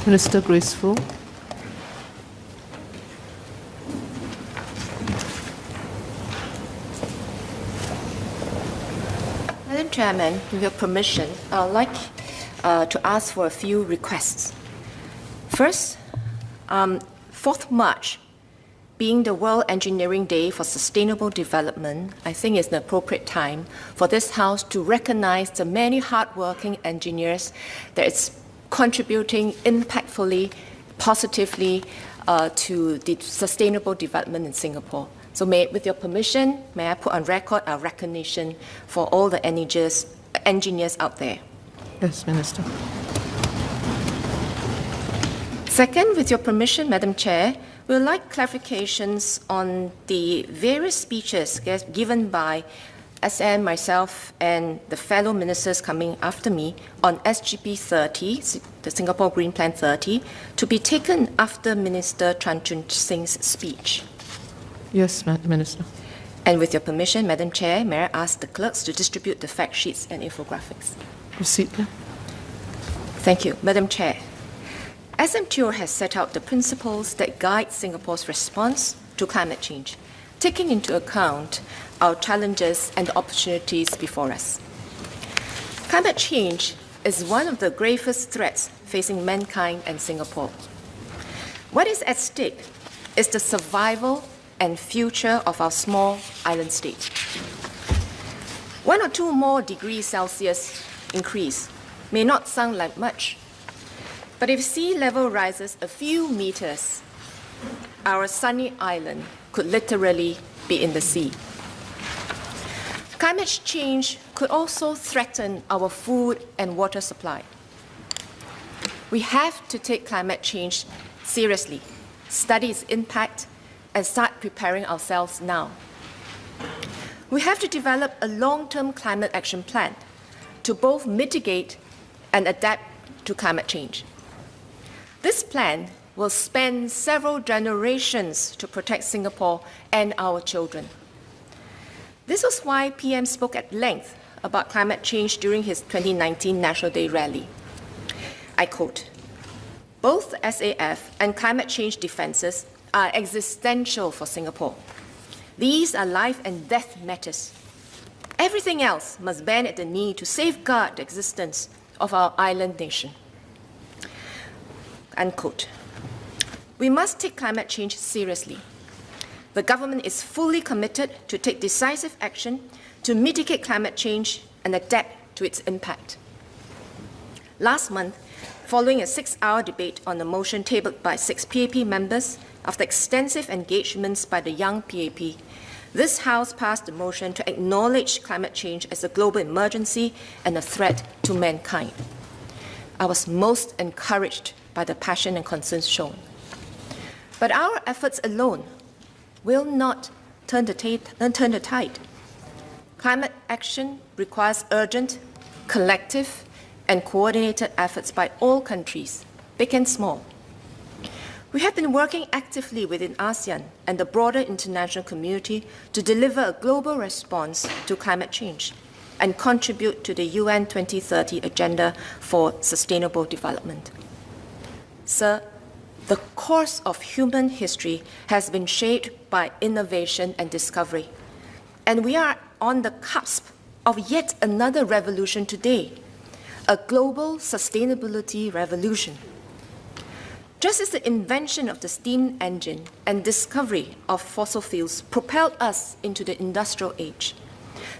Minister Graceful. Madam Chairman, with your permission, I would like to ask for a few requests. First, 4th March, being the World Engineering Day for Sustainable Development, I think it's an appropriate time for this House to recognize the many hardworking engineers that is contributing impactfully, positively to the sustainable development in Singapore. So with your permission, may I put on record our recognition for all the engineers out there. Yes, Minister. Second, with your permission, Madam Chair, we would like clarifications on the various speeches given by SM, myself, and the fellow ministers coming after me on SGP 30, the Singapore Green Plan 30, to be taken after Minister Chan Chun Sing's speech. Yes, Minister. And with your permission, Madam Chair, may I ask the clerks to distribute the fact sheets and infographics. Proceed. Thank you. Madam Chair, SMTO has set out the principles that guide Singapore's response to climate change, taking into account our challenges and the opportunities before us. Climate change is one of the gravest threats facing mankind and Singapore. What is at stake is the survival and future of our small island state. 1 or 2 more degrees Celsius increase may not sound like much, but if sea level rises a few meters, our sunny island could literally be in the sea. Climate change could also threaten our food and water supply. We have to take climate change seriously, study its impact, and start preparing ourselves now. We have to develop a long-term climate action plan to both mitigate and adapt to climate change. This plan will span several generations to protect Singapore and our children. This was why PM spoke at length about climate change during his 2019 National Day rally. I quote, "Both SAF and climate change defences are existential for Singapore. These are life and death matters. Everything else must bend at the knee to safeguard the existence of our island nation." Unquote. We must take climate change seriously. The government is fully committed to take decisive action to mitigate climate change and adapt to its impact. Last month, following a 6-hour debate on the motion tabled by 6 PAP members, after extensive engagements by the young PAP, this House passed a motion to acknowledge climate change as a global emergency and a threat to mankind. I was most encouraged by the passion and concerns shown. But our efforts alone will not turn the tide. Climate action requires urgent, collective, and coordinated efforts by all countries, big and small. We have been working actively within ASEAN and the broader international community to deliver a global response to climate change and contribute to the UN 2030 Agenda for Sustainable Development. Sir, the course of human history has been shaped by innovation and discovery, and we are on the cusp of yet another revolution today, a global sustainability revolution. Just as the invention of the steam engine and discovery of fossil fuels propelled us into the industrial age,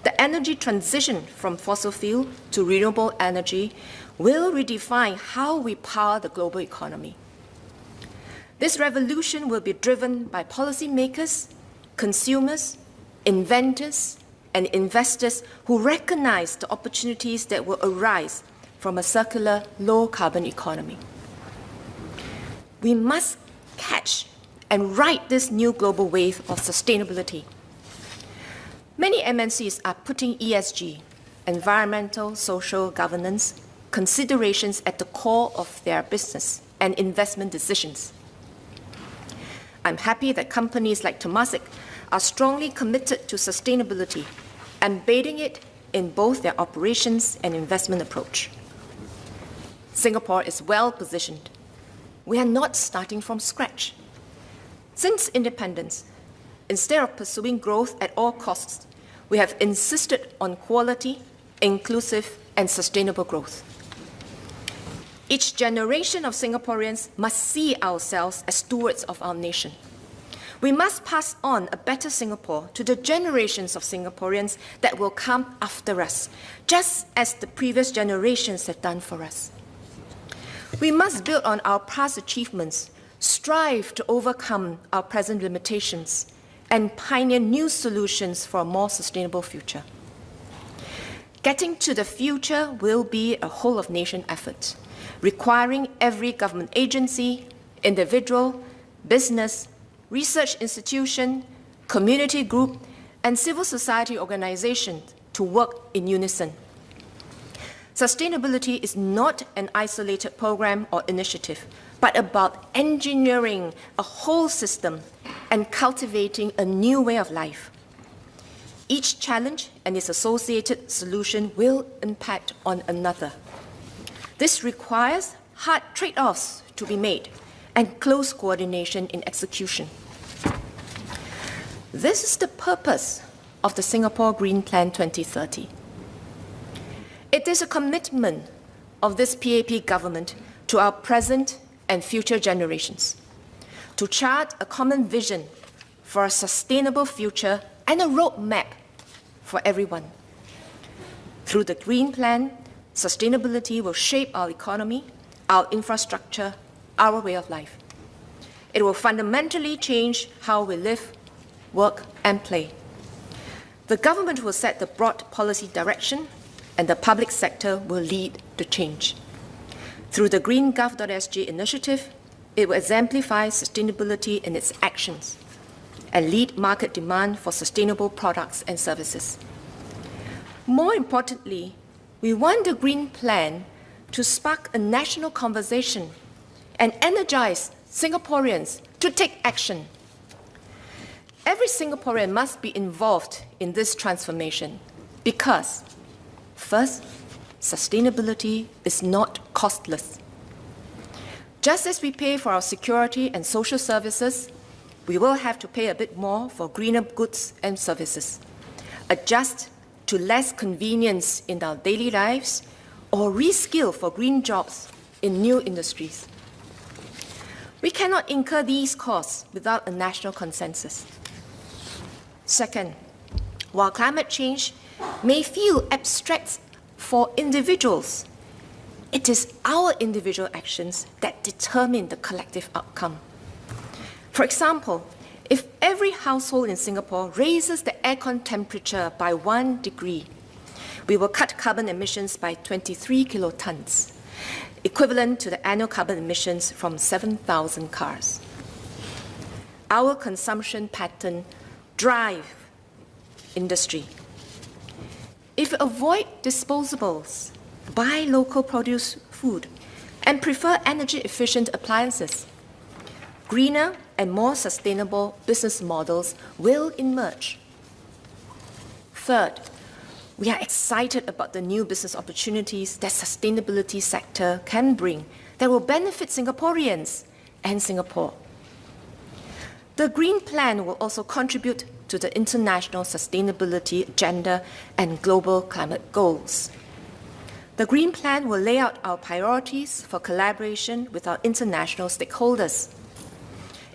the energy transition from fossil fuel to renewable energy will redefine how we power the global economy. This revolution will be driven by policymakers, consumers, inventors, and investors who recognize the opportunities that will arise from a circular, low-carbon economy. We must catch and ride this new global wave of sustainability. Many MNCs are putting ESG, environmental, social governance, considerations at the core of their business and investment decisions. I'm happy that companies like Temasek are strongly committed to sustainability, embedding it in both their operations and investment approach. Singapore is well positioned we are not starting from scratch. Since independence, instead of pursuing growth at all costs, we have insisted on quality, inclusive, and sustainable growth. Each generation of Singaporeans must see ourselves as stewards of our nation. We must pass on a better Singapore to the generations of Singaporeans that will come after us, just as the previous generations have done for us. We must build on our past achievements, strive to overcome our present limitations, and pioneer new solutions for a more sustainable future. Getting to the future will be a whole-of-nation effort, requiring every government agency, individual, business, research institution, community group, and civil society organization to work in unison. Sustainability is not an isolated program or initiative, but about engineering a whole system and cultivating a new way of life. Each challenge and its associated solution will impact on another. This requires hard trade-offs to be made and close coordination in execution. This is the purpose of the Singapore Green Plan 2030. It is a commitment of this PAP government to our present and future generations to chart a common vision for a sustainable future and a roadmap for everyone. Through the Green Plan, sustainability will shape our economy, our infrastructure, our way of life. It will fundamentally change how we live, work, and play. The government will set the broad policy direction, and the public sector will lead the change. Through the GreenGov.sg initiative, it will exemplify sustainability in its actions and lead market demand for sustainable products and services. More importantly, we want the Green Plan to spark a national conversation and energize Singaporeans to take action. Every Singaporean must be involved in this transformation because, first, sustainability is not costless. Just as we pay for our security and social services, we will have to pay a bit more for greener goods and services, adjust to less convenience in our daily lives, or reskill for green jobs in new industries. We cannot incur these costs without a national consensus. Second, while climate change may feel abstract for individuals, it is our individual actions that determine the collective outcome. For example, if every household in Singapore raises the aircon temperature by 1 degree, we will cut carbon emissions by 23 kilotons, equivalent to the annual carbon emissions from 7,000 cars. Our consumption pattern drives industry. If we avoid disposables, buy local produce food, and prefer energy-efficient appliances, greener and more sustainable business models will emerge. Third, we are excited about the new business opportunities that sustainability sector can bring that will benefit Singaporeans and Singapore. The Green Plan will also contribute to the international sustainability agenda and global climate goals. The Green Plan will lay out our priorities for collaboration with our international stakeholders.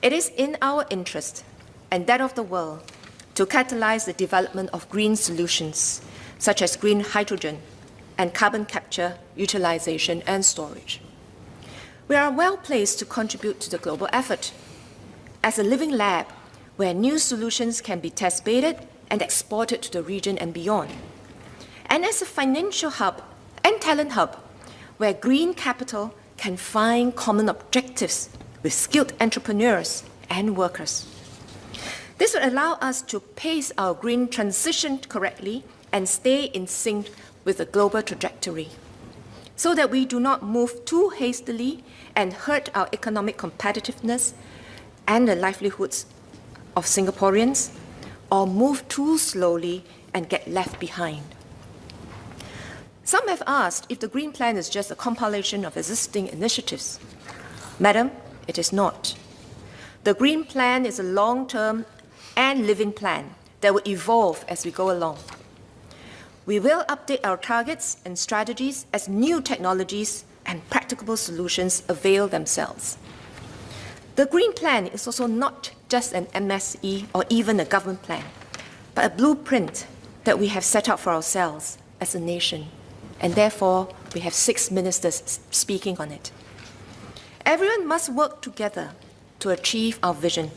It is in our interest and that of the world to catalyze the development of green solutions, such as green hydrogen and carbon capture, utilization, and storage. We are well placed to contribute to the global effort as a living lab where new solutions can be test-baited and exported to the region and beyond, and as a financial hub and talent hub where green capital can find common objectives with skilled entrepreneurs and workers. This will allow us to pace our green transition correctly and stay in sync with the global trajectory, so that we do not move too hastily and hurt our economic competitiveness and the livelihoods of Singaporeans, or move too slowly and get left behind. Some have asked if the Green Plan is just a compilation of existing initiatives. Madam, it is not. The Green Plan is a long-term and living plan that will evolve as we go along. We will update our targets and strategies as new technologies and practicable solutions avail themselves. The Green Plan is also not just an MSE or even a government plan, but a blueprint that we have set out for ourselves as a nation, and therefore we have 6 ministers speaking on it. Everyone must work together to achieve our vision.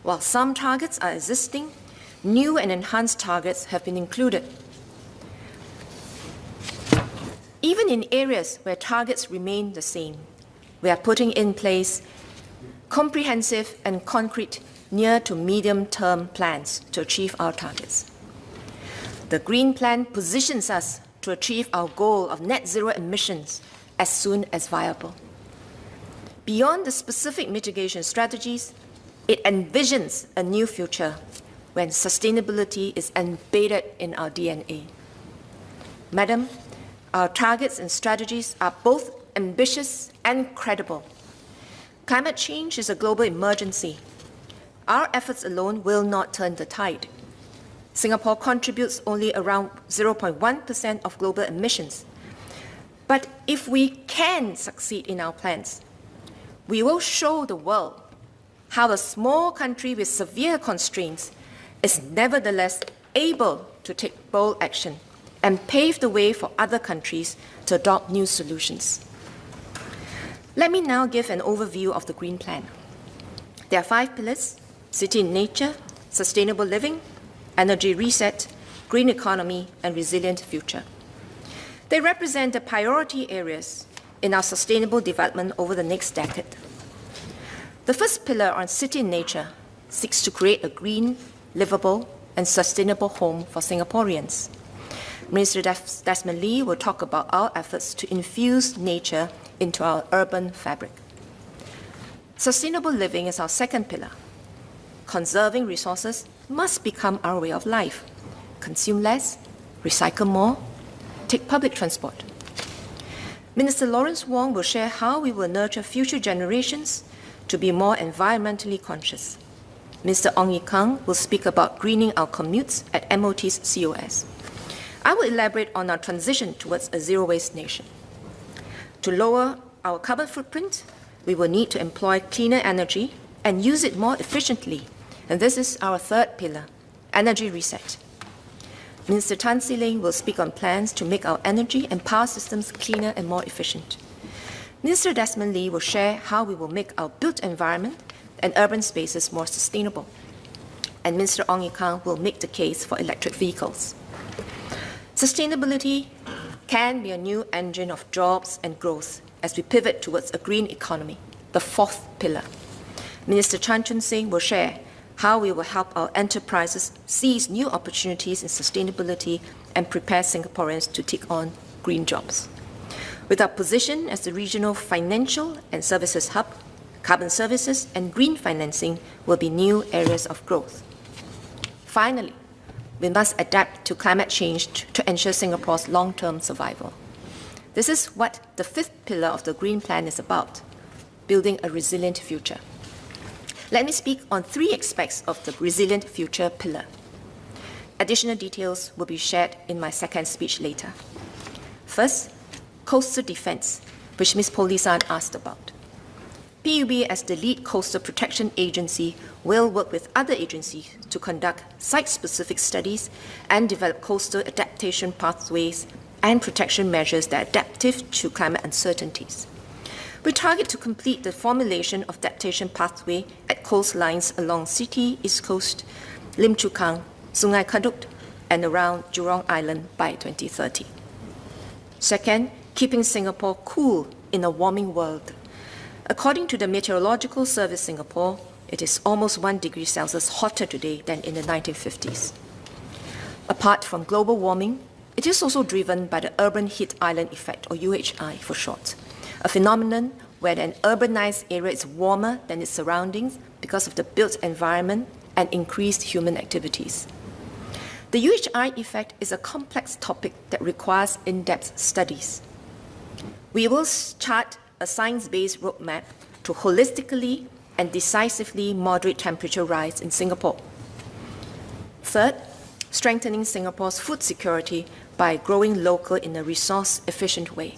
While some targets are existing, new and enhanced targets have been included. Even in areas where targets remain the same, we are putting in place comprehensive and concrete near to medium-term plans to achieve our targets. The Green Plan positions us to achieve our goal of net zero emissions as soon as viable. Beyond the specific mitigation strategies, it envisions a new future when sustainability is embedded in our DNA. Madam, our targets and strategies are both ambitious and credible. Climate change is a global emergency. Our efforts alone will not turn the tide. Singapore contributes only around 0.1% of global emissions. But if we can succeed in our plans, we will show the world how a small country with severe constraints is nevertheless able to take bold action and pave the way for other countries to adopt new solutions. Let me now give an overview of the Green Plan. There are 5 pillars: city in nature, sustainable living, energy reset, green economy, and resilient future. They represent the priority areas in our sustainable development over the next decade. The first pillar on city in nature seeks to create a green, livable, and sustainable home for Singaporeans. Minister Desmond Lee will talk about our efforts to infuse nature into our urban fabric. Sustainable living is our second pillar. Conserving resources must become our way of life. Consume less, recycle more, take public transport. Minister Lawrence Wong will share how we will nurture future generations to be more environmentally conscious. Mr. Ong Ye Kung will speak about greening our commutes at MOT's COS. I will elaborate on our transition towards a zero-waste nation. To lower our carbon footprint, we will need to employ cleaner energy and use it more efficiently. And this is our third pillar, energy reset. Minister Tan See Leng will speak on plans to make our energy and power systems cleaner and more efficient. Minister Desmond Lee will share how we will make our built environment and urban spaces more sustainable. And Minister Ong Ye Kung will make the case for electric vehicles. Sustainability can be a new engine of jobs and growth as we pivot towards a green economy, the fourth pillar. Minister Chan Chun Sing will share how we will help our enterprises seize new opportunities in sustainability and prepare Singaporeans to take on green jobs. With our position as the regional financial and services hub, carbon services and green financing will be new areas of growth. Finally, we must adapt to climate change to ensure Singapore's long-term survival. This is what the fifth pillar of the Green Plan is about, building a resilient future. Let me speak on 3 aspects of the resilient future pillar. Additional details will be shared in my second speech later. First, coastal defense, which Ms. Polisan asked about. PUB, as the lead coastal protection agency, will work with other agencies to conduct site-specific studies and develop coastal adaptation pathways and protection measures that are adaptive to climate uncertainties. We target to complete the formulation of adaptation pathway at coastlines along City, East Coast, Lim Chu Kang, Sungai Kadut, and around Jurong Island by 2030. Second, keeping Singapore cool in a warming world. According to the Meteorological Service Singapore, it is almost 1 degree Celsius hotter today than in the 1950s. Apart from global warming, it is also driven by the urban heat island effect, or UHI for short, a phenomenon where an urbanized area is warmer than its surroundings because of the built environment and increased human activities. The UHI effect is a complex topic that requires in-depth studies. We will chart a science-based roadmap to holistically and decisively moderate temperature rise in Singapore. Third, strengthening Singapore's food security by growing local in a resource-efficient way.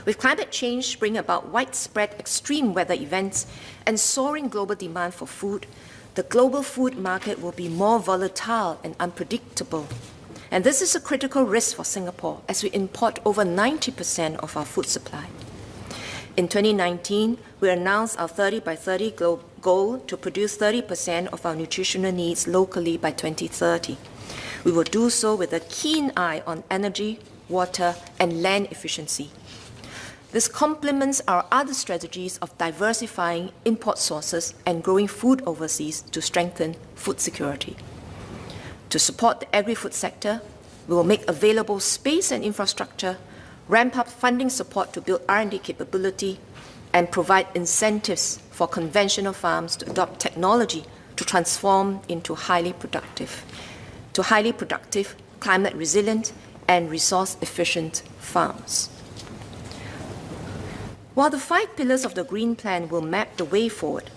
With climate change bringing about widespread extreme weather events and soaring global demand for food, the global food market will be more volatile and unpredictable. And this is a critical risk for Singapore as we import over 90% of our food supply. In 2019, we announced our 30 by 30 goal to produce 30% of our nutritional needs locally by 2030. We will do so with a keen eye on energy, water, and land efficiency. This complements our other strategies of diversifying import sources and growing food overseas to strengthen food security. To support the agri-food sector, we will make available space and infrastructure, ramp up funding support to build R&D capability, and provide incentives for conventional farms to adopt technology to transform into highly productive, climate resilient, and resource-efficient farms. While the 5 pillars of the Green Plan will map the way forward,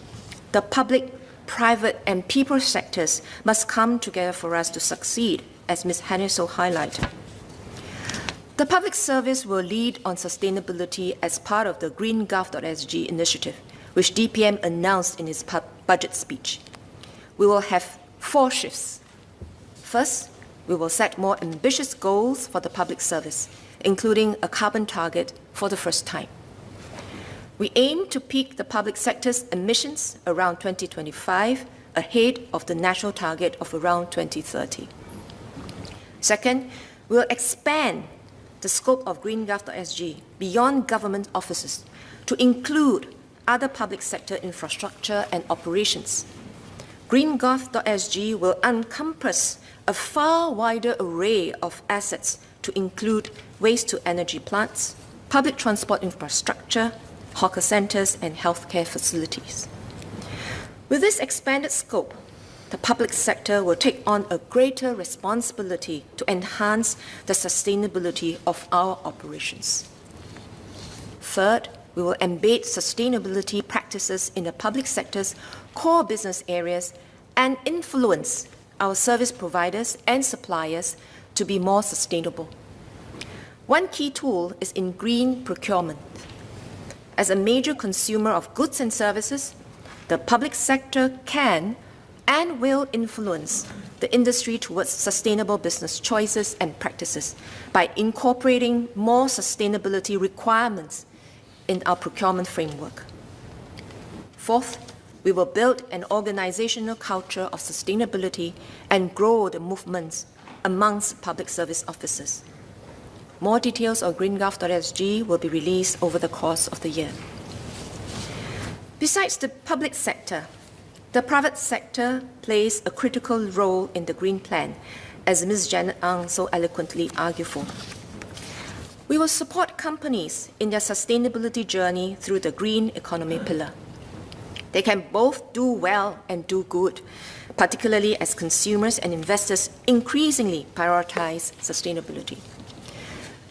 the public, private, and people sectors must come together for us to succeed, as Ms. Haniso highlighted. The public service will lead on sustainability as part of the GreenGov.sg initiative, which DPM announced in its budget speech. We will have 4 shifts. First, we will set more ambitious goals for the public service, including a carbon target for the first time. We aim to peak the public sector's emissions around 2025, ahead of the national target of around 2030. Second, we will expand the scope of GreenGov.sg beyond government offices to include other public sector infrastructure and operations. GreenGov.sg will encompass a far wider array of assets to include waste-to-energy plants, public transport infrastructure, hawker centres, and healthcare facilities. With this expanded scope, the public sector will take on a greater responsibility to enhance the sustainability of our operations. Third, we will embed sustainability practices in the public sector's core business areas and influence our service providers and suppliers to be more sustainable. One key tool is in green procurement. As a major consumer of goods and services, the public sector can and will influence the industry towards sustainable business choices and practices by incorporating more sustainability requirements in our procurement framework. Fourth, we will build an organizational culture of sustainability and grow the movements amongst public service officers. More details on GreenGov.sg will be released over the course of the year. Besides the public sector, the private sector plays a critical role in the Green Plan, as Ms. Janet Ang so eloquently argued for. We will support companies in their sustainability journey through the green economy pillar. They can both do well and do good, particularly as consumers and investors increasingly prioritize sustainability.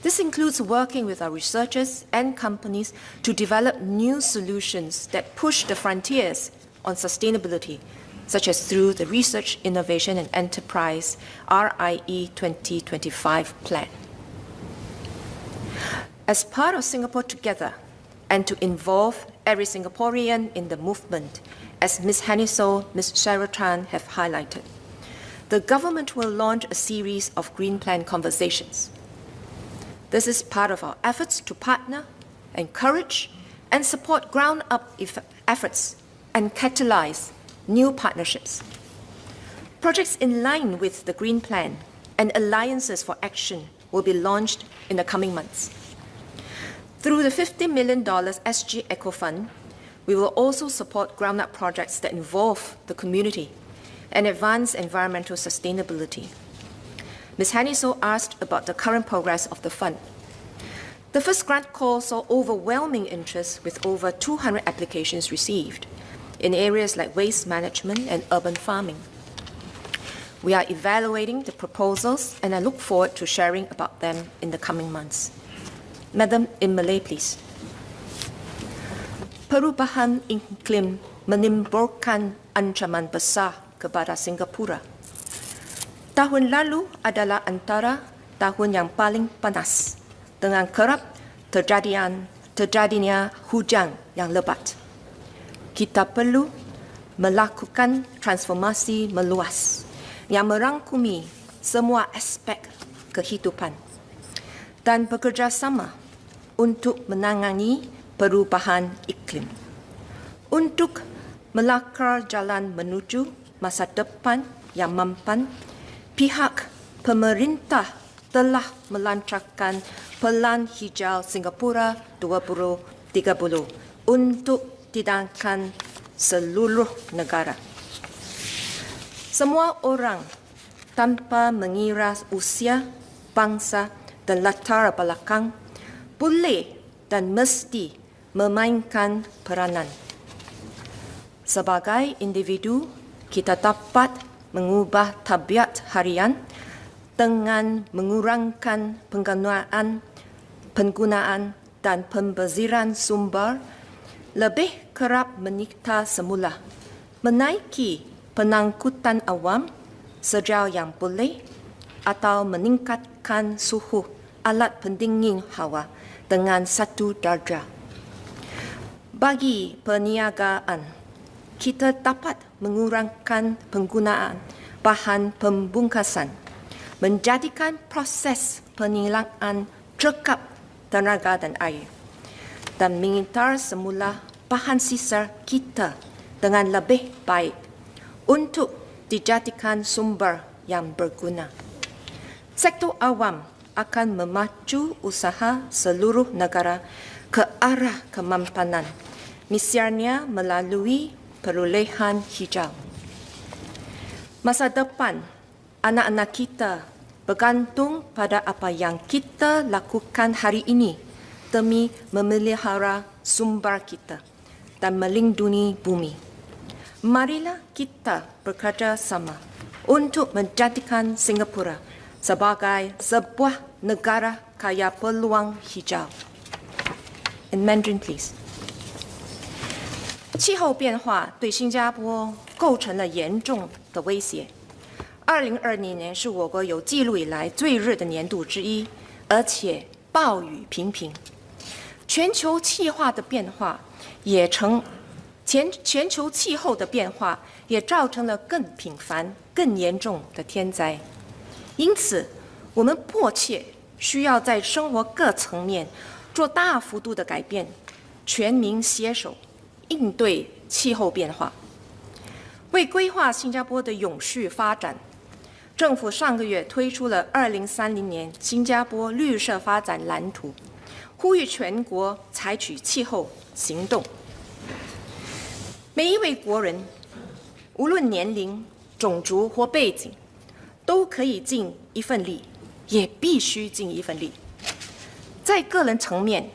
This includes working with our researchers and companies to develop new solutions that push the frontiers on sustainability, such as through the Research, Innovation and Enterprise RIE 2025 plan. As part of Singapore Together, and to involve every Singaporean in the movement, as Ms. Haniso, Ms. Sarah Tan have highlighted, the government will launch a series of Green Plan conversations. This is part of our efforts to partner, encourage, and support ground-up efforts and catalyze new partnerships. Projects in line with the Green Plan and alliances for action will be launched in the coming months. Through the $50 million SG Eco Fund, we will also support ground-up projects that involve the community and advance environmental sustainability. Ms. Haniso asked about the current progress of the fund. The first grant call saw overwhelming interest with over 200 applications received in areas like waste management and urban farming. We are evaluating the proposals and I look forward to sharing about them in the coming months. Madam, in Malay, please. perubahan iklim menimbulkan ancaman besar kepada Singapura. Tahun lalu adalah antara tahun yang paling panas dengan kerap terjadinya hujan yang lebat. Kita perlu melakukan transformasi meluas yang merangkumi semua aspek kehidupan dan bekerjasama untuk menangani perubahan iklim. Untuk melakar jalan menuju masa depan yang mampan, pihak pemerintah telah melancarkan Pelan Hijau Singapura 2030 untuk tindakan seluruh negara. Semua orang tanpa mengira usia, bangsa dan latar belakang boleh dan mesti memainkan peranan. Sebagai individu, kita dapat mengubah tabiat harian dengan mengurangkan penggunaan dan pembeziran sumber, lebih kerap menikah semula, menaiki pengangkutan awam sejauh yang boleh atau meningkatkan suhu alat pendingin hawa dengan 1 darjah. Bagi perniagaan, kita dapat mengurangkan penggunaan bahan pembungkasan, menjadikan proses penilangan cekap tenaga dan air, dan mengintar semula bahan sisa kita dengan lebih baik untuk dijadikan sumber yang berguna. Sektor awam akan memacu usaha seluruh negara ke arah kemampanan, misalnya melalui perolehan hijau. Masa depan anak-anak kita bergantung pada apa yang kita lakukan hari ini demi memelihara sumber kita dan melindungi bumi. Marilah kita bekerja sama untuk menjadikan Singapura sebagai sebuah negara kaya peluang hijau. In Mandarin, please. 气候变化对新加坡构成了严重的威胁。2020年是我国有记录以来最热的年度之一，而且暴雨频频。全球气候的变化也造成了更频繁、更严重的天灾。因此，我们迫切需要在生活各层面做大幅度的改变，全民携手应对气候变化。为规划新加坡的永续发展，政府上个月推出了2030年新加坡绿色发展蓝图，呼吁全国采取气候行动。每一位国人，无论年龄、种族或背景，都可以尽一份力，也必须尽一份力。在个人层面，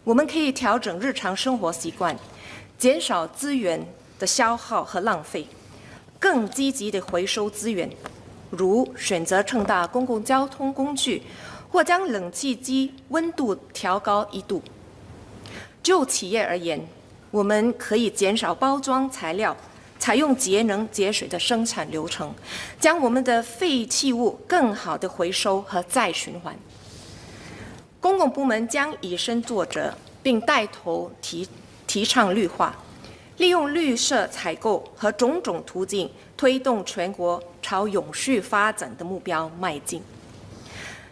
我们可以调整日常生活习惯，减少资源的消耗和浪费，更积极地回收资源，如选择乘搭公共交通工具，或将冷气机温度调高1度。就企业而言，我们可以减少包装材料，采用节能节水的生产流程，将我们的废弃物更好地回收和再循环。公共部门将以身作则，并带头提倡绿化，利用绿色采购和种种途径推动全国朝永续发展的目标迈进。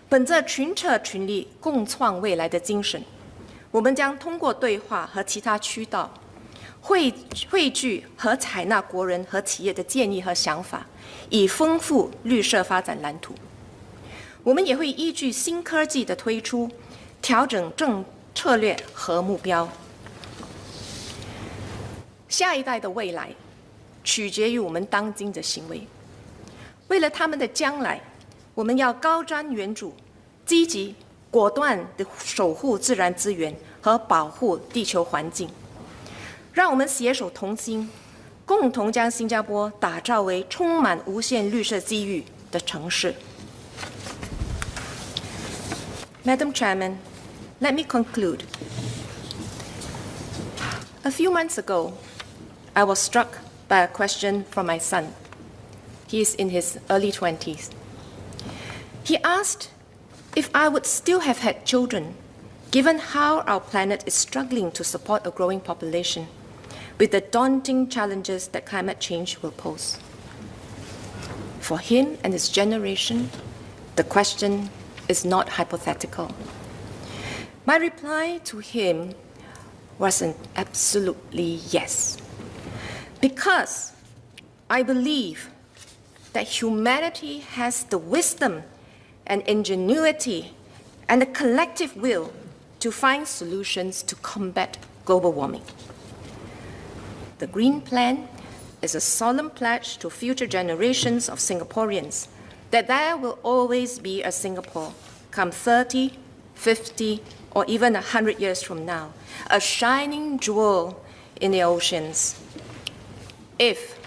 本着群策群力、共创未来的精神，我们将通过对话和其他渠道，汇聚和采纳国人和企业的建议和想法，以丰富绿色发展蓝图。我们也会依据新科技的推出，调整策略和目标。下一代的未来取决于我们当今的行为。为了他们的将来，我们要高瞻远瞩，积极果断地守护自然资源和保护地球环境。让我们携手同心，共同将新加坡打造为充满无限绿色机遇的城市。Madam Chairman, let me conclude. A few months ago, I was struck by a question from my son. He is in his early 20s. He asked if I would still have had children, given how our planet is struggling to support a growing population, with the daunting challenges that climate change will pose. For him and his generation, the question is not hypothetical. My reply to him was an absolutely yes. Because I believe that humanity has the wisdom and ingenuity and the collective will to find solutions to combat global warming. The Green Plan is a solemn pledge to future generations of Singaporeans that there will always be a Singapore come 30, 50, or even 100 years from now, a shining jewel in the oceans, if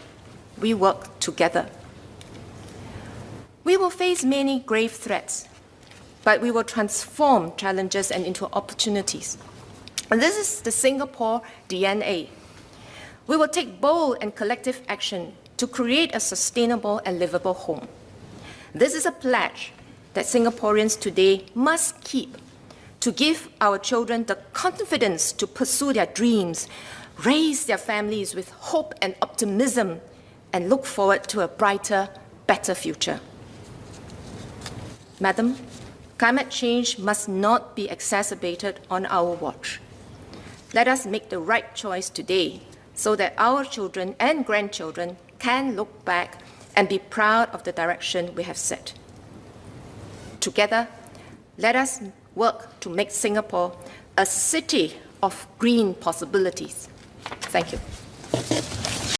we work together. We will face many grave threats, but we will transform challenges and into opportunities. And this is the Singapore DNA. We will take bold and collective action to create a sustainable and livable home. This is a pledge that Singaporeans today must keep to give our children the confidence to pursue their dreams, raise their families with hope and optimism, and look forward to a brighter, better future. Madam, climate change must not be exacerbated on our watch. Let us make the right choice today so that our children and grandchildren can look back and be proud of the direction we have set. Together, let us work to make Singapore a city of green possibilities. Thank you.